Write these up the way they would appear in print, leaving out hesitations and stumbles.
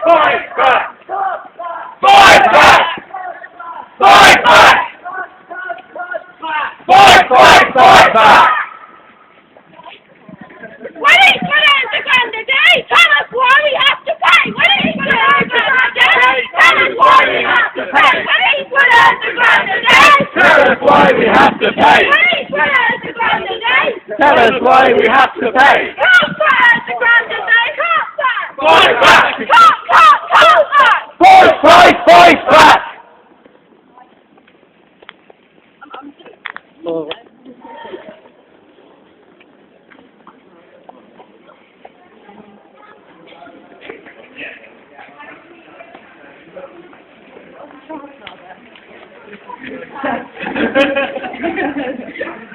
Fight back! Fight back! Fight back! Fight back! When it's for the candidate, tell us why we have to pay. When it's for the candidate, tell us why we have to pay. When it's for the candidate, Tell us why we have to pay! when it's for the candidate, Tell us why we have to pay! cut back the candidate, cut back. Fight back! Cut back. Fight back!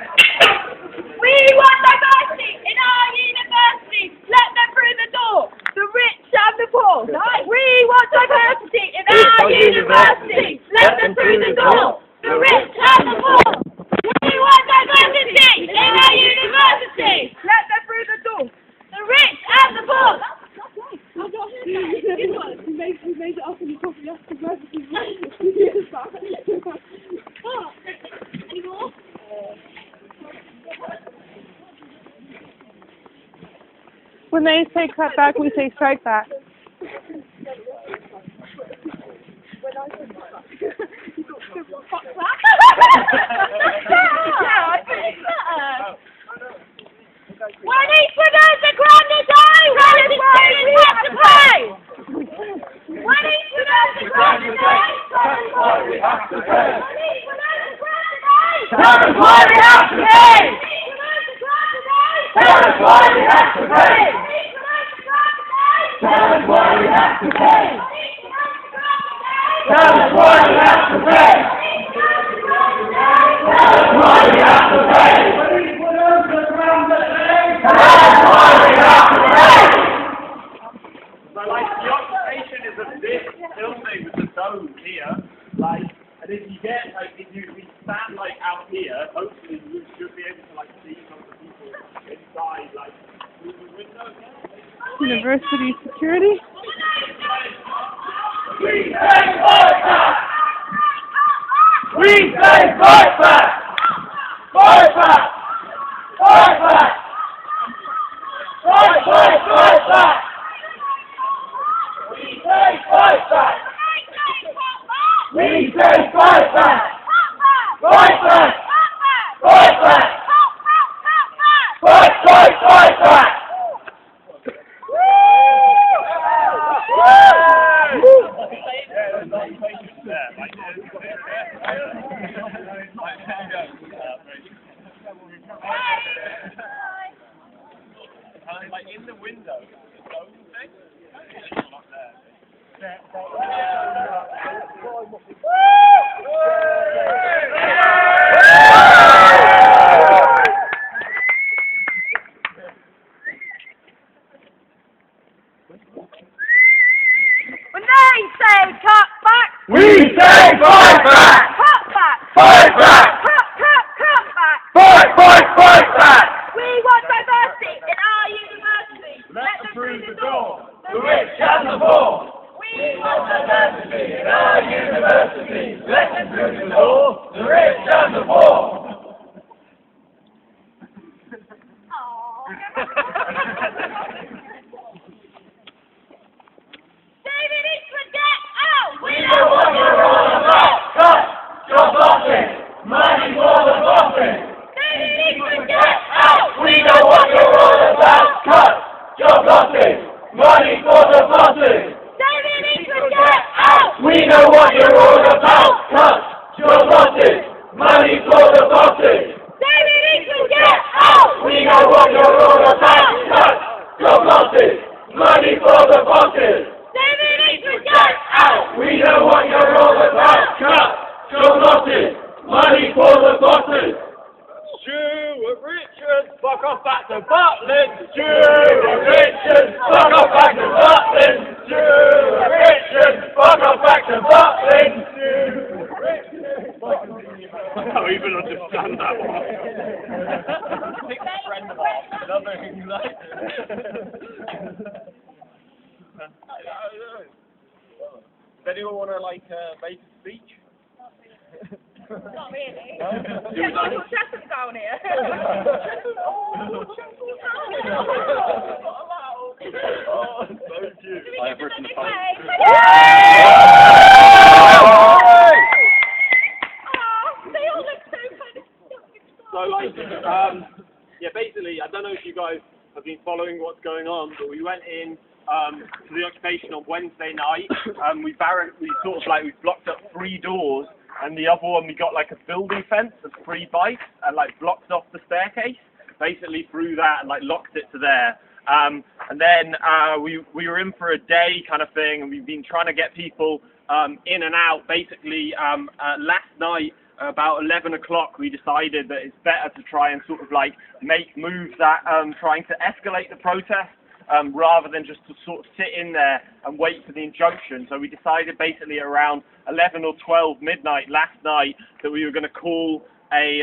We want diversity in our university. Let them through the door. The rich and the poor. We want diversity in our university. Let them through the door. The rich and the poor. We want diversity in our university. Let them through the door. The rich and the poor. We made it up in the coffee after breakfast. When they say cut back, we say strike back. When each one has a grand a day, when it's students have to pay. When each one has a grand a day, tell us why we have to pay. When each one has a grand a day, Tell us why we have to pay! tell us why we have to pay. Tell us why we have to pay! Tell us why we have to pay! Tell us why we have to pay! Tell us why we have to pay! So, like, the occupation is a bit filthy with the dome here, like, and if you get, like, if we stand, like, out here, hopefully you should be able to, like, see some of the people inside, like, through the window. University security? We say fight back! We say fight back! Fight back! Fight back! Fight back! We say fight back! We say fight back! Fight back! Fight back! Fight back! Like in the window, the dome thing, it's not there. When they say cut back, We say fight back! cut back, Fight back! cut back. Fight back! We want diversity in our university. Let them through the door. The rich and the poor! We want Diversity in our university! Let them through the door! The rich and the poor! David Eastman, get out! We know what you're all about! Cut! Job losses! Money for the bosses! David Eastman, get out! We know what you're all about! Cut! Job losses! Money for the bosses! David Eastman, get out! We know what you're all about! Cut! Job losses! Money for the bosses! David Eastman, get out! We know what you're all about! Cut! Job losses! Money for the bosses! David Eastman, get out! We know what you're all about! Cut! Job losses! Money for the bosses! Stuart Richards, fuck off back to Butlin! Stuart Richards, fuck off back to Butlin! Stuart Richards, fuck off back to Butlin! I don't even understand that one. Pick a friend of ours, another who like Does anyone want to like make a speech? Not really. No? Get Michael Chesham down here. Oh, so cute. I have written the poem. They all look so kind of So like, yeah, basically, I don't know if you guys have been following what's going on, but we went in to the occupation on Wednesday night. We blocked up 3 doors, and the other one we got like a building fence of 3 bikes and like blocked off the staircase. Basically through that and like locked it to there. And then we were in for a day kind of thing, and we've been trying to get people in and out. Basically, last night, about 11 o'clock, we decided that it's better to try and sort of like make moves that trying to escalate the protest rather than just to sort of sit in there and wait for the injunction. So we decided basically around 11 or 12 midnight last night that we were going to call a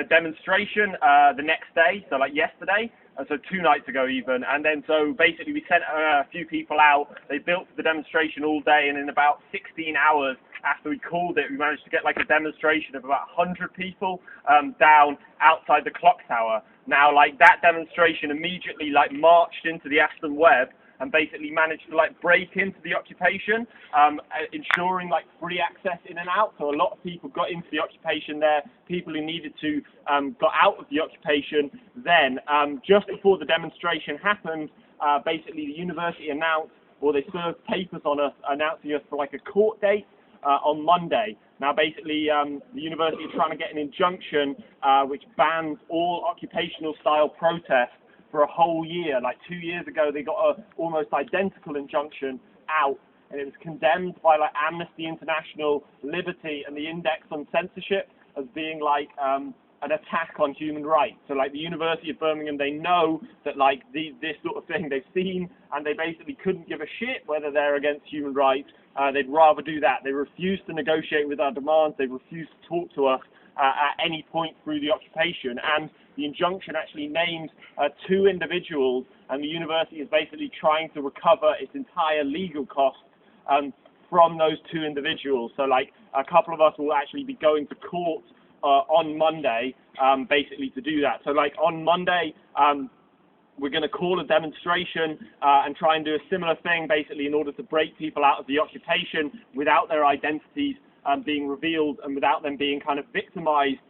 demonstration the next day, so like yesterday. So 2 nights ago even, and then so basically we sent a few people out. They built the demonstration all day, and in about 16 hours after we called it, we managed to get like a demonstration of about 100 people down outside the clock tower. Now, like that demonstration immediately like marched into the Aston Webb and basically managed to like break into the occupation, ensuring like free access in and out. So a lot of people got into the occupation there, people who needed to got out of the occupation. Then just before the demonstration happened, basically the university announced, or they served papers on us announcing us for like a court date on Monday. Now basically the university is trying to get an injunction which bans all occupational style protests for a whole year. Like 2 years ago, they got a almost identical injunction out, and it was condemned by like Amnesty International, Liberty, and the Index on Censorship as being like an attack on human rights. So like the University of Birmingham, they know that like this sort of thing they've seen, and they basically couldn't give a shit whether they're against human rights. They'd rather do that. They refused to negotiate with our demands. They refused to talk to us at any point through the occupation, and the injunction actually names 2 individuals, and the university is basically trying to recover its entire legal costs from those 2 individuals. So like a couple of us will actually be going to court on Monday basically to do that. So like on Monday we're going to call a demonstration and try and do a similar thing basically in order to break people out of the occupation without their identities being revealed and without them being kind of victimized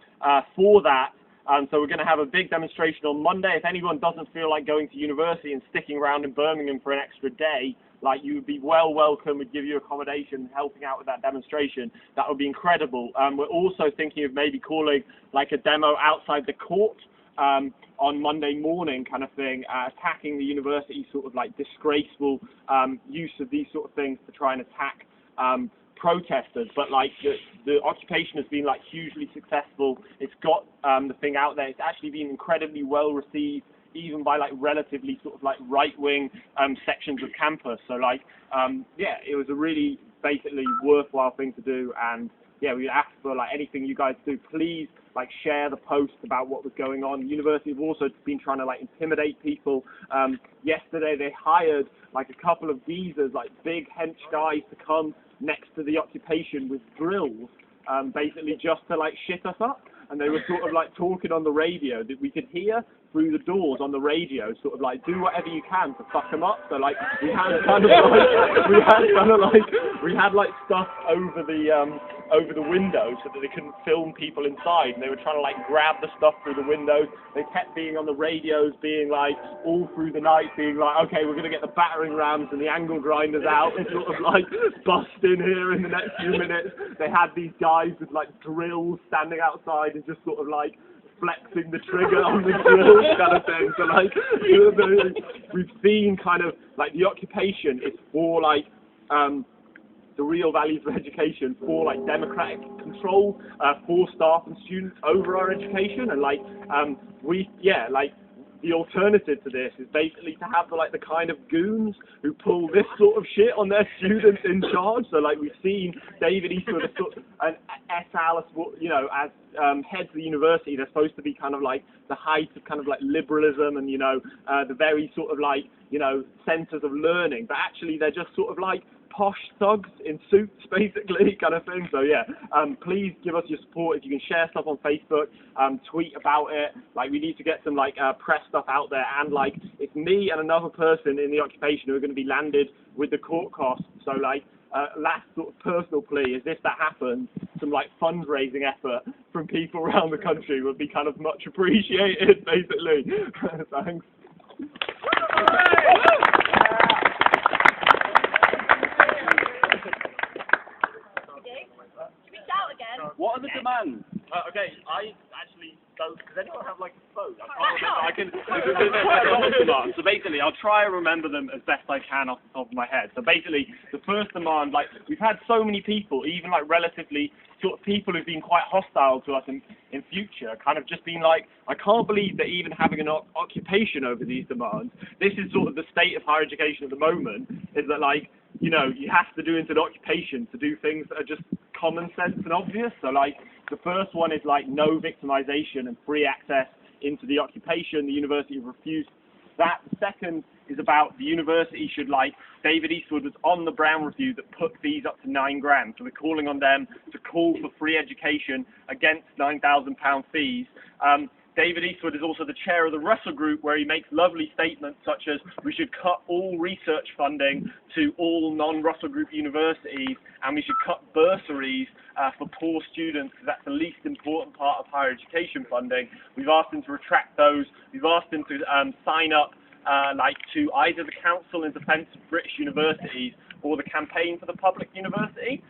for that. So we're going to have a big demonstration on Monday. If anyone doesn't feel like going to university and sticking around in Birmingham for an extra day, like you would be well welcome. We'd give you accommodation, helping out with that demonstration. That would be incredible. We're also thinking of maybe calling like a demo outside the court on Monday morning kind of thing, attacking the university's sort of like disgraceful use of these sort of things to try and attack protesters. But like the occupation has been like hugely successful. It's got the thing out there. It's actually been incredibly well received, even by like relatively sort of like right-wing sections of campus. So like yeah, it was a really basically worthwhile thing to do. And yeah, we asked for like anything you guys do, please like share the post about what was going on. The university have also been trying to like intimidate people. Yesterday they hired like a couple of geezers, like big hench guys, to come next to the occupation with drills, basically just to like shit us up. And they were sort of like talking on the radio that we could hear through the doors on the radio, sort of like do whatever you can to fuck them up. So like we had kind of like we had like stuff over the window so that they couldn't film people inside, and they were trying to like grab the stuff through the windows. They kept being on the radios, being like all through the night, being like, okay, we're gonna get the battering rams and the angle grinders out and sort of like bust in here in the next few minutes. They had these guys with like drills standing outside and just sort of like flexing the trigger on the drills kind of thing. So like we've seen kind of like the occupation is for like the real values of education, for like democratic control for staff and students over our education. And like the alternative to this is basically to have the kind of goons who pull this sort of shit on their students in charge. So like we've seen David Eastwood and S. Alice, you know, as heads of the university. They're supposed to be kind of like the height of kind of like liberalism and, you know, the very sort of like, you know, centers of learning, but actually they're just sort of like posh thugs in suits, basically, kind of thing. So yeah, please give us your support. If you can share stuff on Facebook, tweet about it. Like, we need to get some like press stuff out there, and like it's me and another person in the occupation who are going to be landed with the court costs. So like last sort of personal plea is, if that happens, some like fundraising effort from people around the country would be kind of much appreciated, basically. Thanks. What are the demands? Okay, I actually don't. Does anyone have like a phone? I can. There's quite a lot of demands. So basically, I'll try and remember them as best I can off the top of my head. So basically, the first demand, like, we've had so many people, even like relatively sort of people who've been quite hostile to us in future, kind of just been like, I can't believe that even having an occupation over these demands. This is sort of the state of higher education at the moment, is that like, you know, you have to do into an occupation to do things that are just common sense and obvious. So like, the first one is like no victimization and free access into the occupation. The university have refused that. The second is about the university should, like, David Eastwood was on the Brown Review that put fees up to £9,000. So we're calling on them to call for free education against £9,000 fees. David Eastwood is also the chair of the Russell Group, where he makes lovely statements such as we should cut all research funding to all non-Russell Group universities, and we should cut bursaries for poor students, because that's the least important part of higher education funding. We've asked him to retract those. We've asked him to sign up like to either the Council in Defence of British Universities or the Campaign for the Public University.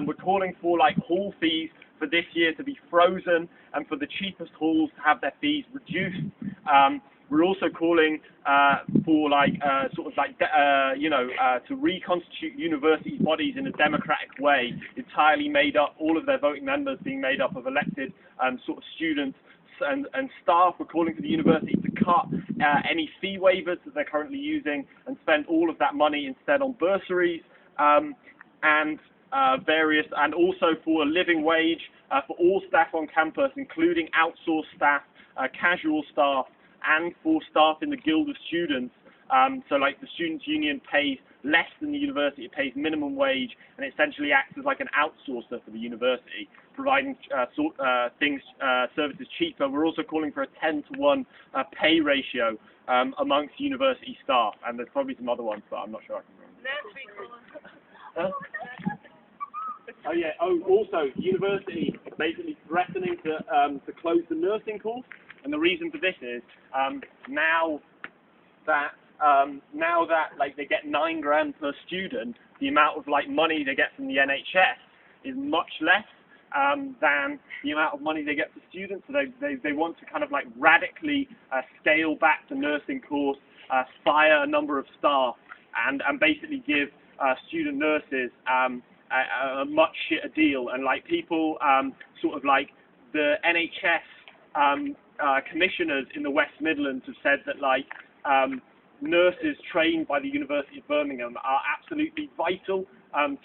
We're calling for like hall fees for this year to be frozen, and for the cheapest halls to have their fees reduced. We're also calling for like sort of like to reconstitute university bodies in a democratic way, entirely made up, all of their voting members being made up of elected sort of students and staff. We're calling for the university to cut any fee waivers that they're currently using and spend all of that money instead on bursaries and also for a living wage for all staff on campus, including outsourced staff, casual staff, and for staff in the Guild of Students. So like the Students' Union pays less than the university, it pays minimum wage, and it essentially acts as like an outsourcer for the university, providing services cheaper. We're also calling for a 10-to-1 pay ratio amongst university staff, and there's probably some other ones, but I'm not sure I can remember. Oh yeah. Oh, also, university basically threatening to close the nursing course, and the reason for this is now that like they get £9,000 per student, the amount of like money they get from the NHS is much less than the amount of money they get for students. So they want to kind of like radically scale back the nursing course, fire a number of staff, and basically give student nurses a much shitter deal. And like people sort of like the NHS commissioners in the West Midlands have said that like nurses trained by the University of Birmingham are absolutely vital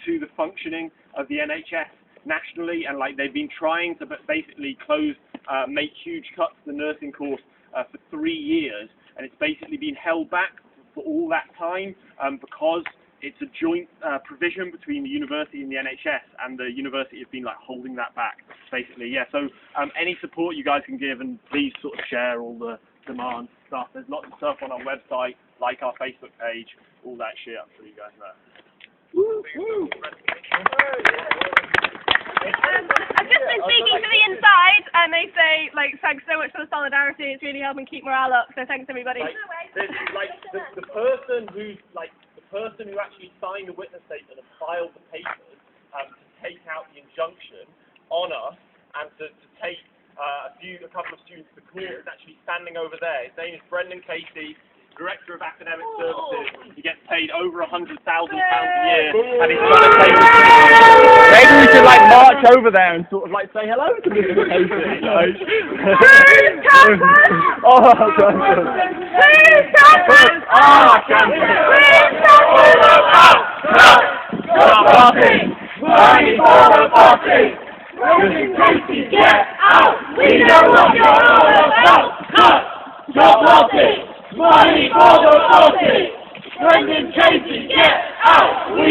to the functioning of the NHS nationally, and like they've been trying to basically make huge cuts to the nursing course for 3 years, and it's basically been held back for all that time because it's a joint provision between the university and the NHS, and the university has been like holding that back, basically. Yeah, so any support you guys can give, and please sort of share all the demands stuff. There's lots of stuff on our website, like our Facebook page, all that shit. I'm sure you guys know. I've just been speaking to the inside, and they say, like, thanks so much for the solidarity. It's really helping keep morale up. So thanks everybody. Like the person who actually signed the witness statement and filed the papers to take out the injunction on us and to take a couple of students to court is actually standing over there. His name is Brendan Casey. Director of Academic Services. He gets paid over £100,000 a year, and he's trying to take. Maybe we should like march over there and sort of like say hello to Mr. Casey. Like. Oh, campus! Ah, campus! Money for the party! Mr. Casey, get out! We know what you're all about! Cut! Stop party! Money for the party! Brendan Casey, get out! We